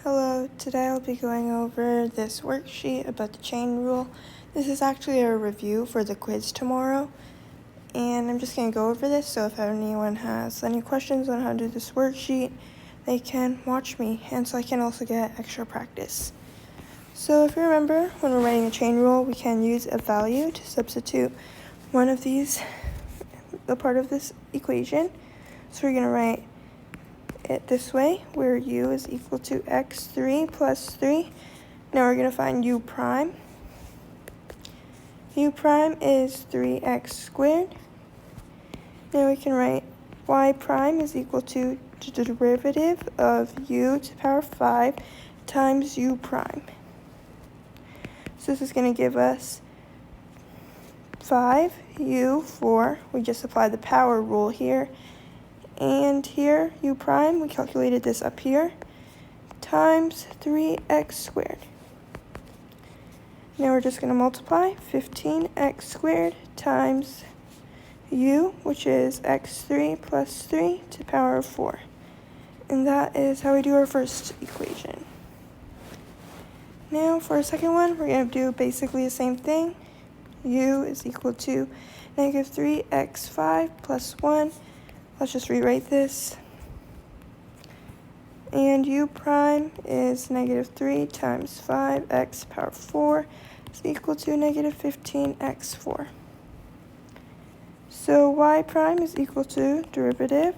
Hello, today I'll be going over this worksheet about the chain rule. This is actually a review for the quiz tomorrow, and I'm just going to go over this, so if anyone has any questions on how to do this worksheet, they can watch me, and so I can also get extra practice. So if you remember, when we're writing a chain rule, we can use a value to substitute one of these, the part of this equation. So we're going to write it this way, where u is equal to x3 plus 3. Now we're going to find u prime. U prime is 3x squared. Now we can write y prime is equal to the derivative of u to the power 5 times u prime. So this is going to give us 5u4. We just apply the power rule here. And here, u prime, we calculated this up here, times 3x squared. Now we're just going to multiply 15x squared times u, which is x3 plus 3 to the power of 4. And that is how we do our first equation. Now for our second one, we're going to do basically the same thing. U is equal to negative 3x5 plus 1. Let's just rewrite this. And u prime is negative 3 times 5x to the power 4 is equal to negative 15x4. So y prime is equal to derivative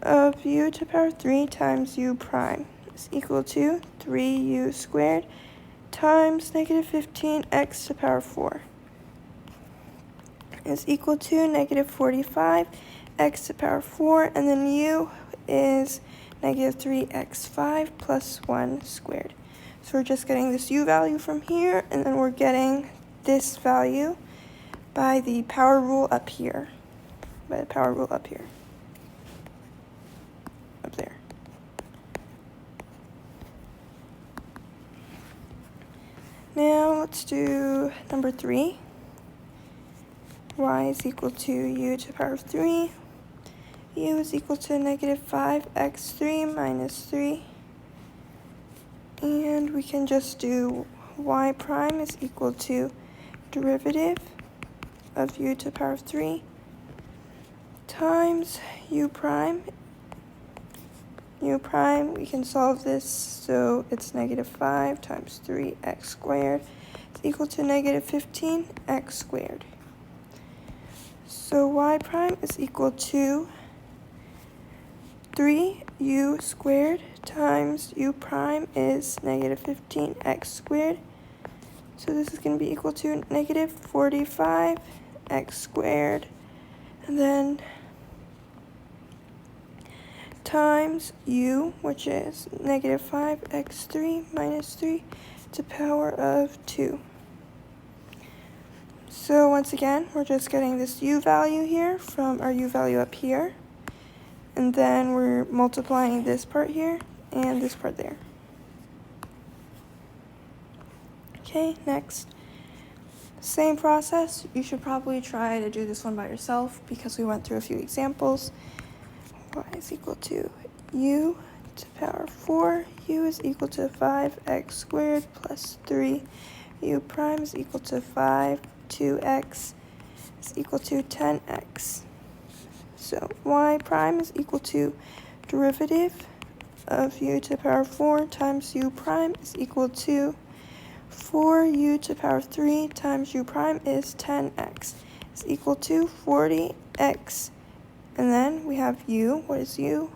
of u to the power 3 times u prime is equal to 3u squared times negative 15x to the power 4 is equal to negative 45 x to the power 4, and then u is negative 3x5 plus 1 squared. So we're just getting this u value from here, and then we're getting this value by the power rule up here. Up there. Now let's do number 3. Y is equal to u to the power of 3. U is equal to negative 5x3 minus 3. And we can just do y prime is equal to derivative of u to the power of 3 times u prime. U prime, we can solve this, so it's negative 5 times 3x squared is equal to negative 15x squared. So y prime is equal to 3u squared times u prime is negative 15x squared. So this is going to be equal to negative 45x squared. And then times u, which is negative 5x3 minus 3 to the power of 2. So once again, we're just getting this u value here from our u value up here. And then we're multiplying this part here and this part there. Okay, next. Same process. You should probably try to do this one by yourself because we went through a few examples. Y is equal to u to the power 4. U is equal to 5x squared plus 3. U prime is equal to 5. 2x is equal to 10x. So y prime is equal to derivative of u to the power 4 times u prime is equal to 4u to the power 3 times u prime is 10x is equal to 40x. And then we have u. What is u?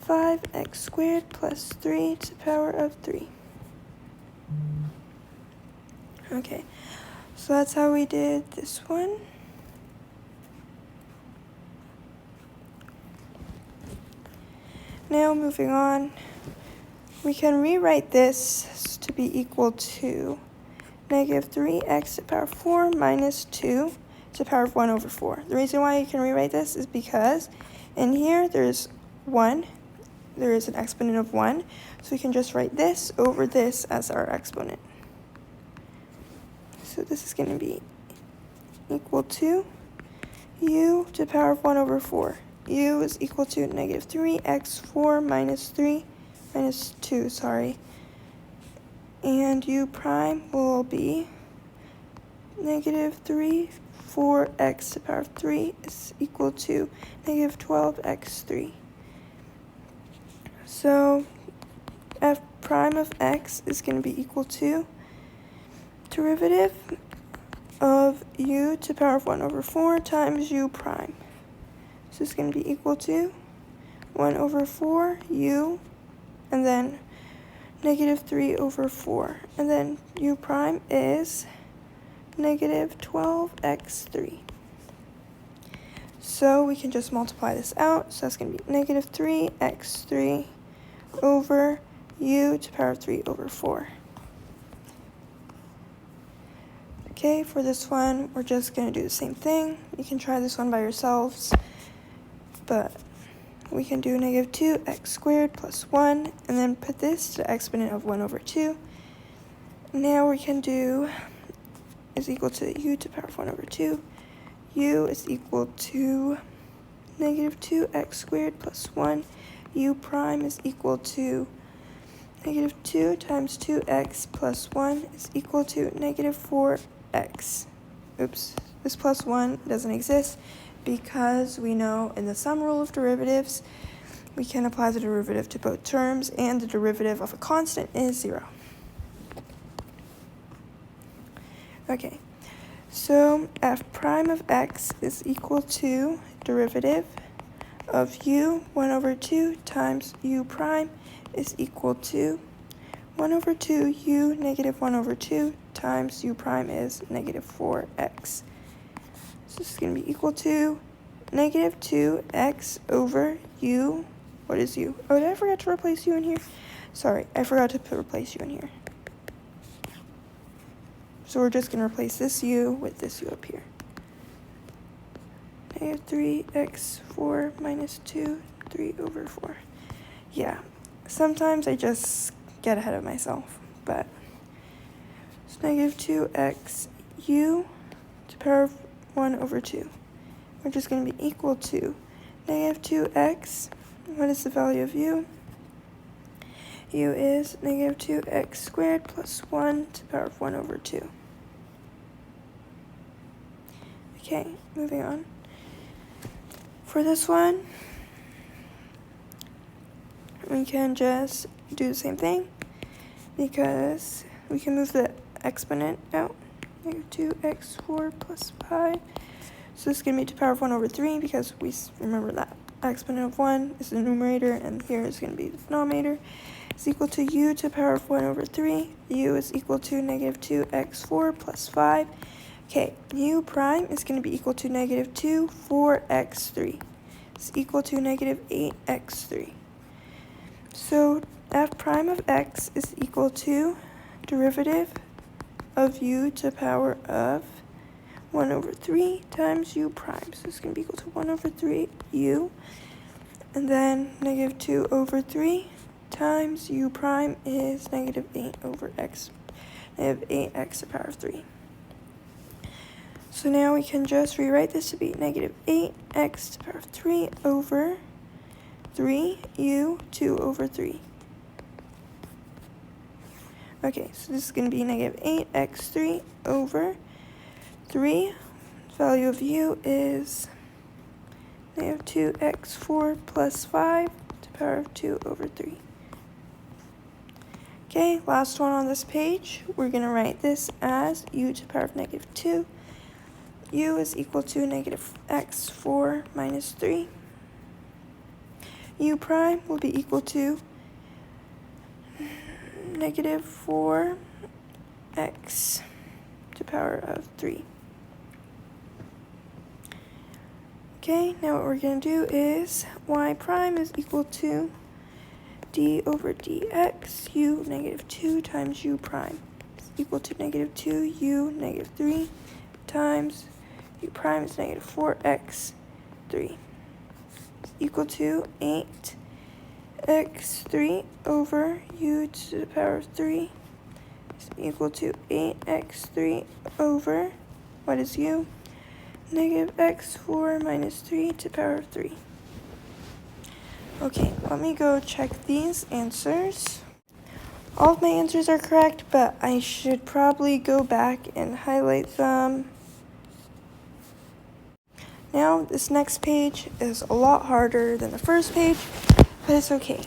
5x squared plus 3 to the power of 3. Okay. So that's how we did this one. Now moving on, we can rewrite this to be equal to negative 3x to the power of 4 minus 2 to the power of 1 over 4. The reason why you can rewrite this is because in here there's 1. There is an exponent of 1. So we can just write this over this as our exponent. So this is going to be equal to u to the power of 1 over 4. U is equal to negative 3x4 minus 3 minus 2, sorry. And u prime will be negative 3, 4x to the power of 3 is equal to negative 12x3. So f prime of x is going to be equal to derivative of u to the power of 1 over 4 times u prime. So it's going to be equal to 1 over 4 u, and then negative 3 over 4. And then u prime is negative 12x3. So we can just multiply this out. So that's going to be negative 3x3 over u to the power of 3 over 4. Okay, for this one, we're just going to do the same thing. You can try this one by yourselves, but we can do negative 2x squared plus 1, and then put this to the exponent of 1 over 2. Now we can do is equal to u to the power of 1 over 2. U is equal to negative 2x squared plus 1. U prime is equal to negative 2 times 2x plus 1 is equal to negative 4x. Oops, this plus 1 doesn't exist because we know in the sum rule of derivatives, we can apply the derivative to both terms, and the derivative of a constant is 0. Okay, so f prime of x is equal to derivative of u 1 over 2 times u prime is equal to 1 over 2 u negative 1 over 2 times u prime is negative 4x. So this is going to be equal to negative 2x over u. What is u? Oh, did I forget to replace u in here? Sorry, I forgot to replace u in here. So we're just going to replace this u with this u up here. Negative 3x4 minus 2, 3 over 4. Yeah, sometimes I just get ahead of myself, but it's negative 2x u to the power of 1 over 2. Which is going to be equal to negative 2x. What is the value of u? U is negative 2x squared plus 1 to the power of 1 over 2. Okay, moving on. For this one, we can just do the same thing because we can move the exponent out. Negative 2x4 plus 5. So this is going to be to the power of 1 over 3 because we remember that exponent of 1 is the numerator and here is going to be the denominator. It's equal to u to the power of 1 over 3. U is equal to negative 2x4 plus 5. Okay, u prime is going to be equal to negative 2, 4x3. It's equal to negative 8x3. So f prime of x is equal to derivative of u to the power of 1 over 3 times u prime. So it's going to be equal to 1 over 3 u. And then negative 2 over 3 times u prime is negative 8 over x. Negative 8x to the power of 3. So now we can just rewrite this to be negative 8x to the power of 3 over 3u 2 over 3. Okay, so this is going to be negative 8x3 over 3. Value of u is negative 2x4 plus 5 to the power of 2 over 3. Okay, last one on this page. We're going to write this as u to the power of negative 2. U is equal to negative x4 minus 3. U prime will be equal to negative 4x to the power of 3. Okay, now what we're going to do is y prime is equal to d over dx u negative 2 times u prime is equal to negative 2 u negative 3 times u prime is negative 4x 3 is equal to 8x3 over u to the power of 3 is equal to 8x3 over, what is u? Negative x4 minus 3 to the power of 3. Okay, let me go check these answers. All of my answers are correct, but I should probably go back and highlight them. Now, this next page is a lot harder than the first page, but it's okay.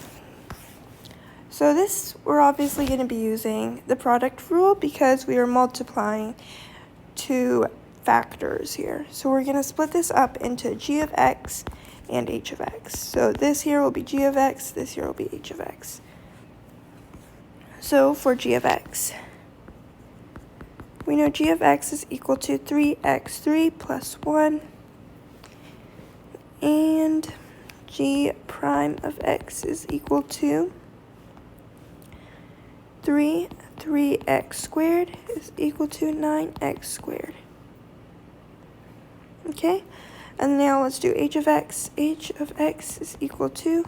So this, we're obviously going to be using the product rule because we are multiplying two factors here. So we're going to split this up into g of x and h of x. So this here will be g of x, this here will be h of x. So for g of x, we know g of x is equal to 3x3 plus 1, and g prime of x is equal to 3x squared is equal to 9x squared. Okay, and now let's do h of x. H of x is equal to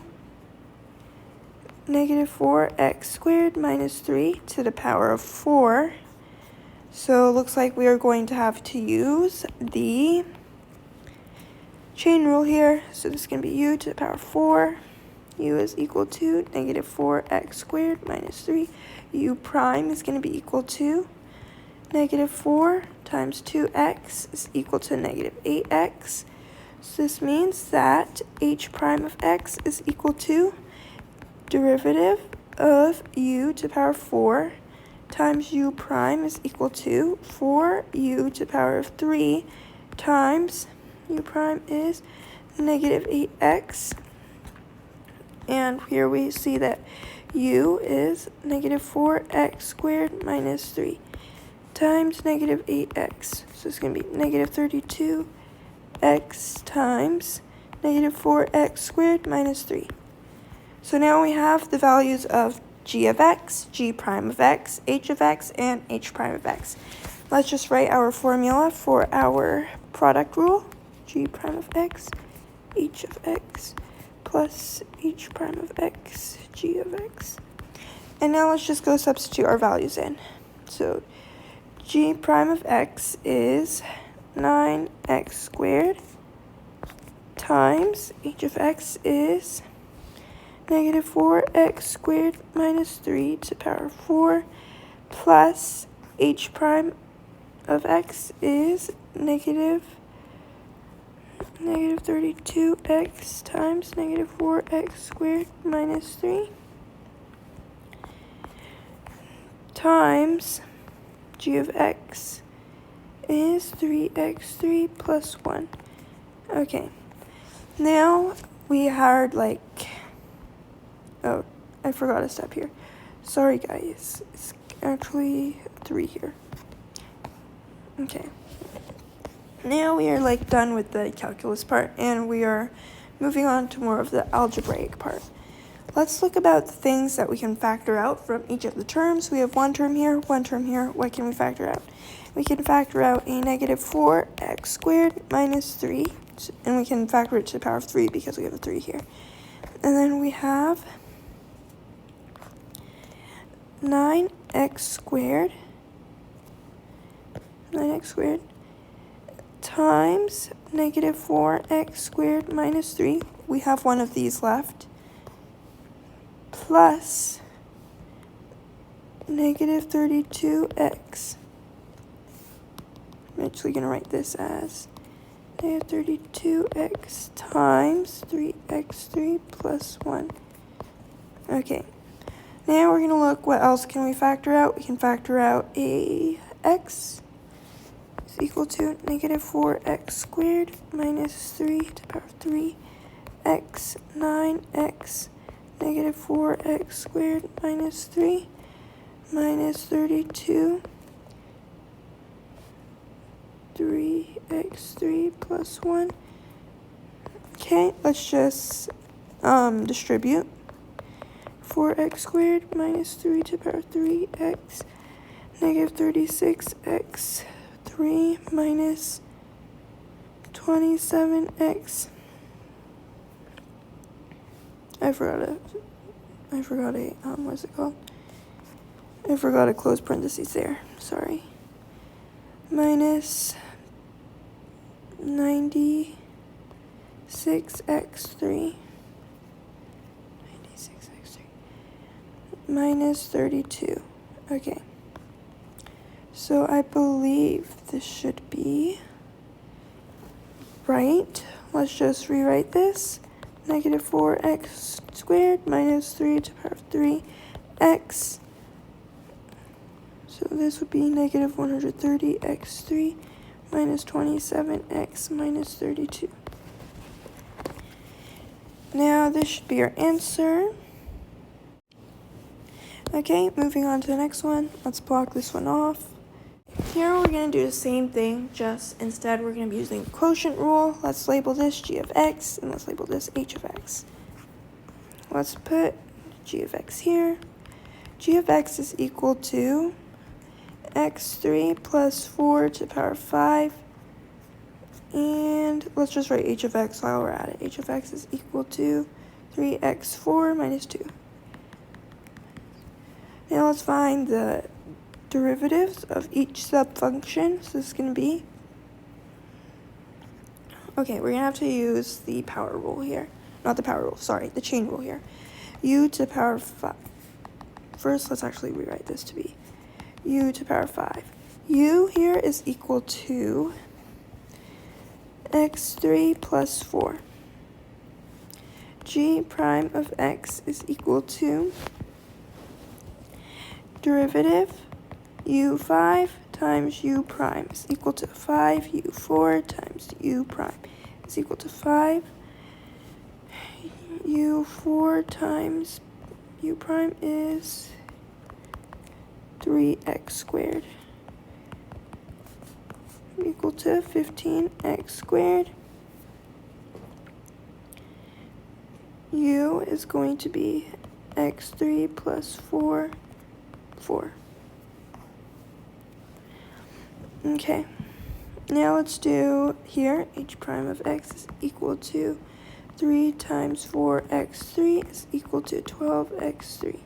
negative 4x squared minus 3 to the power of 4. So it looks like we are going to have to use the chain rule here. So this is going to be u to the power of 4. U is equal to negative 4x squared minus 3. U prime is going to be equal to negative 4 times 2x is equal to negative 8x. So this means that h prime of x is equal to derivative of u to the power of 4 times u prime is equal to 4u to the power of 3 times u prime is negative 8x. And here we see that u is negative 4x squared minus 3 times negative 8x. So it's going to be negative 32x times negative 4x squared minus 3. So now we have the values of g of x, g prime of x, h of x, and h prime of x. Let's just write our formula for our product rule. G prime of x, h of x, plus h prime of x, g of x. And now let's just go substitute our values in. So g prime of x is 9x squared times h of x is negative 4x squared minus 3 to the power of 4 plus h prime of x is negative 32x times negative 4x squared minus 3 times g of x is 3x3 plus 1. Okay, now we had oh, I forgot a step here. Sorry guys, it's actually 3 here. Okay. Now we are done with the calculus part and we are moving on to more of the algebraic part. Let's look about the things that we can factor out from each of the terms. We have one term here, one term here. What can we factor out? We can factor out a negative 4x squared minus 3, and we can factor it to the power of 3 because we have a 3 here. And then we have 9x squared times negative 4x squared minus 3. We have one of these left. Plus negative 32x. I'm actually going to write this as negative 32x times 3x3 plus 1. Okay. Now we're going to look what else can we factor out. We can factor out a x is equal to negative 4x squared minus 3 to the power of 3 x 9x negative 4x squared minus 3 minus 32 3x3 plus 1. Okay, let's just distribute 4x squared minus 3 to the power of 3x negative 36x 3 minus 27x. I forgot what's it called? I forgot to close parentheses there. Sorry. Minus 96x3 minus 32. Okay. So I believe this should be right. Let's just rewrite this. Negative 4x squared minus 3 to the power of 3x. So this would be negative 130x3 minus 27x minus 32. Now this should be our answer. Okay, moving on to the next one. Let's block this one off. Here we're going to do the same thing, just instead we're going to be using the quotient rule. Let's label this g of x, and let's label this h of x. Let's put g of x here. G of x is equal to x3 plus 4 to the power of 5. And let's just write h of x while we're at it. H of x is equal to 3x4 minus 2. Now let's find the derivatives of each subfunction. So this is going to be, okay, we're going to have to use the power rule here. Not the power rule, sorry, the chain rule here. U to the power of 5. First, let's actually rewrite this to be u to the power of 5. U here is equal to x3 plus 4. G prime of x is equal to derivative u5 times u prime is equal to 5 u4 times u prime is equal to 5 u4 times u prime is 3x squared equal to 15x squared. U is going to be x3 plus 4. Okay, now let's do here, h prime of x is equal to 3 times 4x3 is equal to 12x3.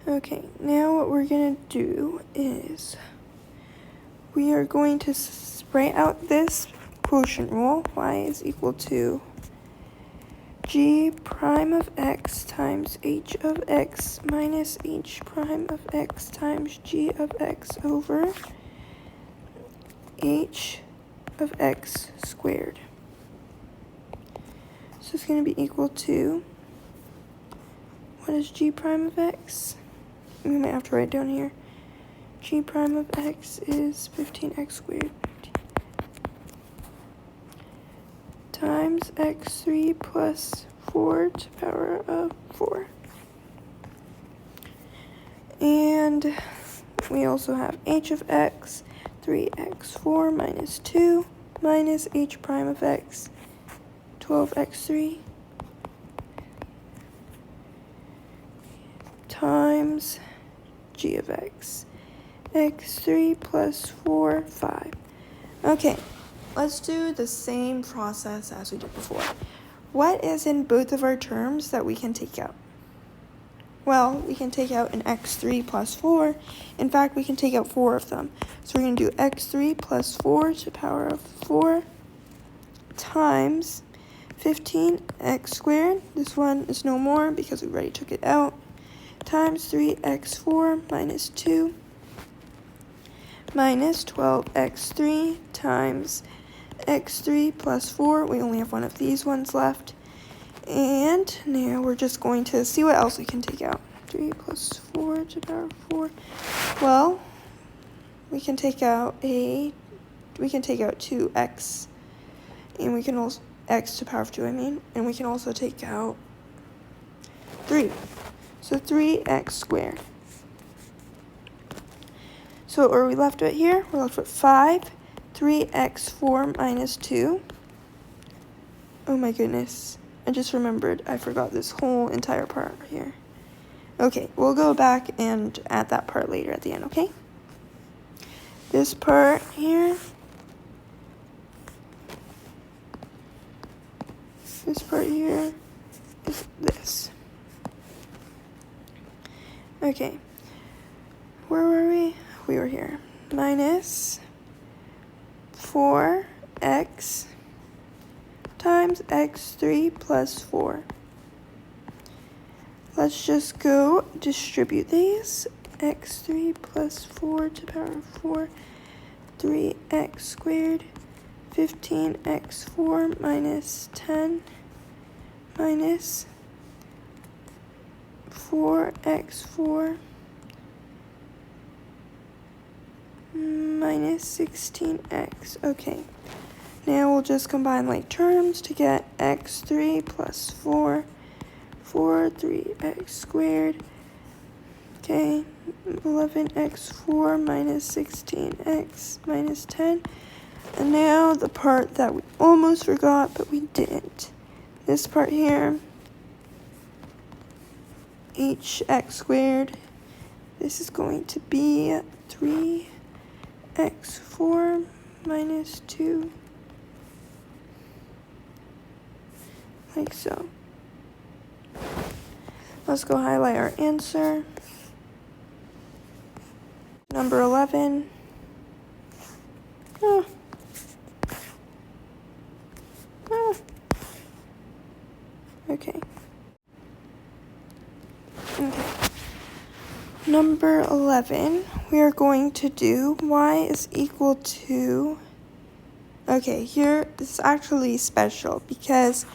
Okay, now what we're going to do is we are going to write out this quotient rule. Y is equal to g prime of x times h of x minus h prime of x times g of x over h of x squared. So it's going to be equal to, what is g prime of x? We might have to write down here. G prime of x is 15x squared times x3 plus 4 to the power of 4. And we also have h of x, 3x4 minus 2 minus h prime of x, 12x3 times g of x, x3 plus 4, 5. Okay, let's do the same process as we did before. What is in both of our terms that we can take out? Well, we can take out an x3 plus 4. In fact, we can take out 4 of them. So we're going to do x3 plus 4 to the power of 4 times 15x squared. This one is no more because we already took it out. Times 3x4 minus 2 minus 12x3 times x3 plus 4. We only have one of these ones left. And now we're just going to see what else we can take out. 3 plus 4 to the power of 4. Well, we can take out 2x, and we can also x to the power of 2, and we can also take out 3. So 3x squared. So what are we left with here? We're left with 5, 3x4 minus 2. Oh my goodness. I just remembered I forgot this whole entire part here. Okay, we'll go back and add that part later at the end, okay? This part here. This part here is this. Okay, where were we? We were here. Minus 4x times x3 plus 4. let's just go distribute these. X3 plus 4 to the power of 4, 3x squared, 15x4 minus 10 minus 4x4 minus 16x. Okay, now we'll just combine like terms to get x3 plus 4, 3x squared. Okay, 11x4 minus 16x minus 10. And now the part that we almost forgot, but we didn't. This part here, hx squared. This is going to be 3x4 minus 2, like so. Let's go highlight our answer. Number 11. Okay. Number 11, we are going to do y is equal to, okay, here this is actually special because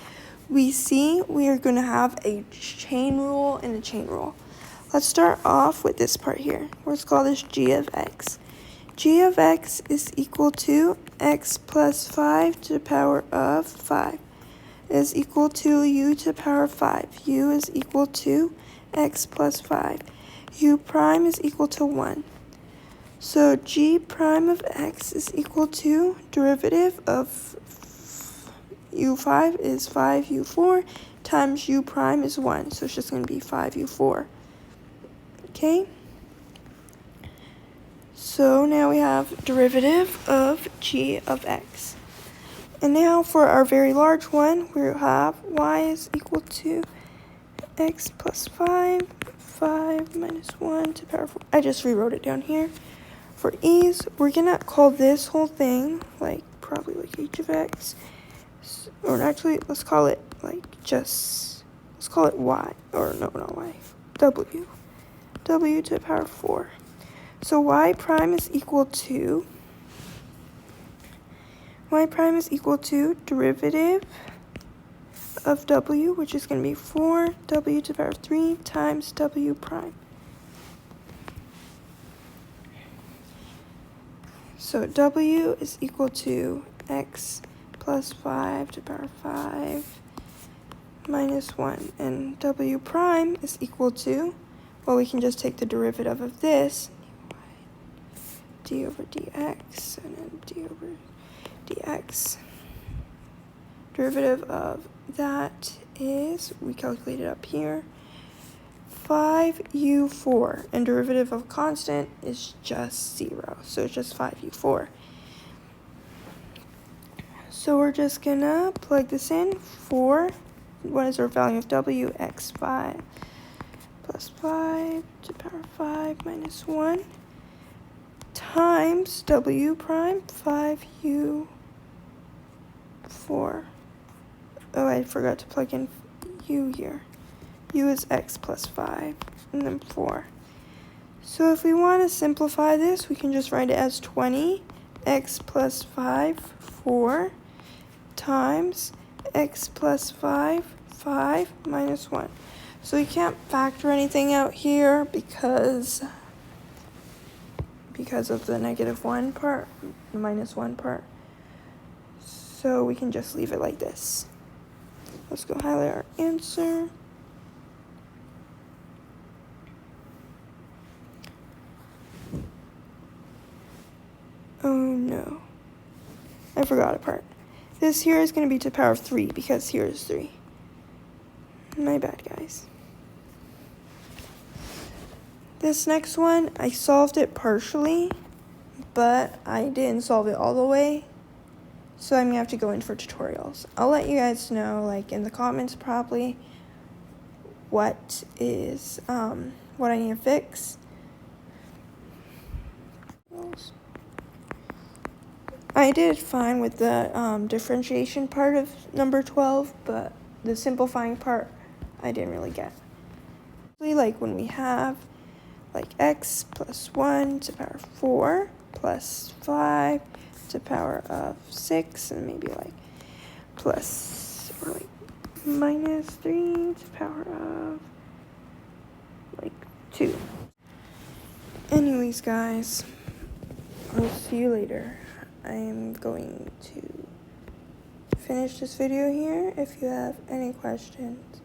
we see we are going to have a chain rule and a chain rule. Let's start off with this part here. Let's call this g of x. G of x is equal to x plus 5 to the power of 5 is equal to u to the power of 5. U is equal to x plus 5. U prime is equal to 1. So g prime of x is equal to derivative of u5 is 5u4 times u prime is 1. So it's just going to be 5u4. Okay? So now we have derivative of g of x. And now for our very large one, we have y is equal to x plus 5, 5 minus 1 to the power of 4. I just rewrote it down here. For ease, we're going to call this whole thing, like, probably like h of x. Or actually, let's call it, like, let's call it y. Or no, not y. W. W to the power of 4. So y prime is equal to derivative of w, which is going to be 4w to the power of 3 times w prime. So w is equal to x plus 5 to the power of 5 minus 1. And w prime is equal to, well, we can just take the derivative of this, d over dx, and then d over dx. Derivative of that is, we calculated up here, 5u4, and derivative of constant is just 0, so it's just 5u4. So we're just gonna plug this in. What is our value of w? x5 plus 5 to the power of 5 minus 1 times w prime 5u4. Oh, I forgot to plug in u here. U is x plus 5 and then 4. So if we want to simplify this, we can just write it as 20 x plus 5, 4 times x plus 5, 5 minus 1. So we can't factor anything out here because of the -1 part, the -1 part. So we can just leave it like this. Let's go highlight our answer. Oh no, I forgot a part. This here is going to be to the power of 3 because here is 3. My bad, guys. This next one, I solved it partially, but I didn't solve it all the way. So I'm going to have to go in for tutorials. I'll let you guys know, like, in the comments probably, what I need to fix. I did fine with the differentiation part of number 12, but the simplifying part I didn't really get. like when we have like x plus 1 to the power of 4 plus 5 to the power of 6, and maybe like plus or like minus 3 to the power of like 2. Anyways, guys, I'll see you later. I am going to finish this video here. If you have any questions,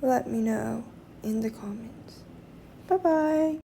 let me know in the comments. Bye-bye.